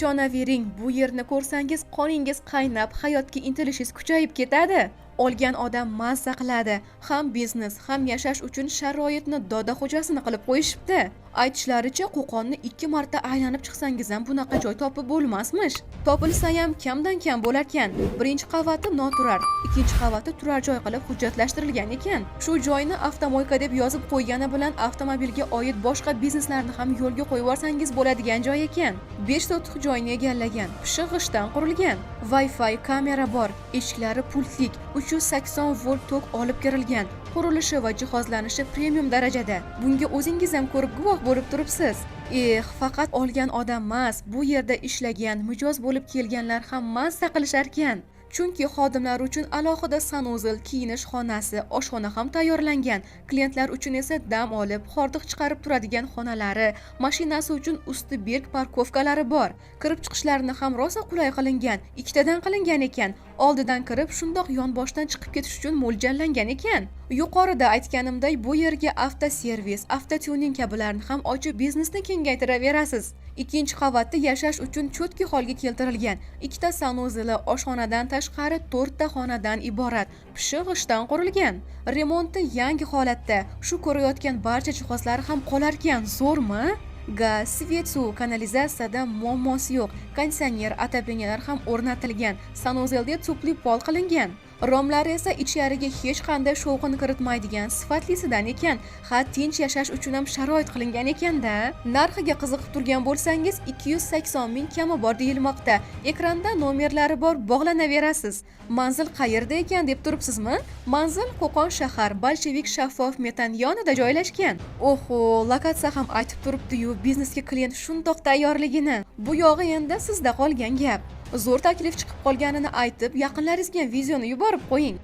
Ishonavering, bu yerni ko'rsangiz qoningiz qaynab, hayotga intilishingiz kuchayib ketadi. Olgan odam mazza qiladi. Ham biznes, ham yashash uchun sharoitni doda xo'jasini qilib qo'yishibdi. Aytishlaricha, Qo'qonni 2 marta aylanib chiqsangiz ham bunaqa joy topib bo'lmasmish. Topilsa ham kamdan kam bo'larkan. Birinchi qavati noturar, ikkinchi qavati turar joy qilib hujjatlashtirilgan ekan. Shu joyni avtomoyka deb yozib qo'ygani bilan avtomobilga oid boshqa bizneslarni ham yo'lga qo'yib yuborsangiz bo'ladigan joy ekan. 5 sotix joyni egallagan, pishiq g'ishtdan qurilgan. Wi-Fi, kamera bor, eshiklari pultlik, 380 volt tok olib kirilgan. Qurilishi va jihozlanishi premium darajada. Bunga o'zingiz ham ko'rib guvoh bo'lib turibsiz. Faqat olgan odam emas, bu yerda ishlagan, mijoz bo'lib kelganlar ham mazza qilishar ekan. Chunki xodimlar uchun alohida sanuzil, kiyinish xonasi, oshxona ham tayyorlangan. Klientlar uchun esa dam olib, hordiq chiqarib turadigan xonalari, mashinasi uchun usti berk parkovkalari bor. Kirib chiqishlarini ham rosa qulay qilingan. Ikkitadan qilingan ekan. Oldidan kirib, shundoq yonboshdan chiqib ketish uchun mo'ljallangan ekan. Yuqorida aytganimday, bu yerga avtoservis, avtotuning kabilarni ham ochib biznesni kengaytiraverasiz. Ikkinchi qavatda yashash uchun cho'tki holga keltirilgan. Ikkita sanuzili, oshxonadan tashqari 4 ta xonadan iborat. Pishiq g'ishtdan qurilgan. Remonti yangi holatda. Shu ko'rayotgan barcha jihozlari ham qolar ekan. Zo'rmi? Gaz, svet, suv, kanalizatsiyada muammosi yo'q. Konditsioner, atapenyalar ham o'rnatilgan. Sanuzilda tupli pol qilingan. Romlari esa ichkariga hech qanday shovqin kiritmaydigan sifatlisidan ekan. Tinch yashash uchun ham sharoit qilingan ekanda. Narxiga qiziqib turgan bo'lsangiz, 280 ming kami bor deyilmoqda. Ekranda nomerlari bor, bog'lanaverasiz. Manzil qayerda ekan deb turibsizmi? Manzil Qo'qon shahar, Bolshevik shaffof metan yonida joylashgan. Oho, lokatsiya ham aytib turibdi-yu, biznesga klient shundoq tayyorligini. Bu yog'i endi sizda qolgan gap. Zo'r taklif chiqib qolganini aytib, yaqinlaringizga videoni yuborib qo'ying.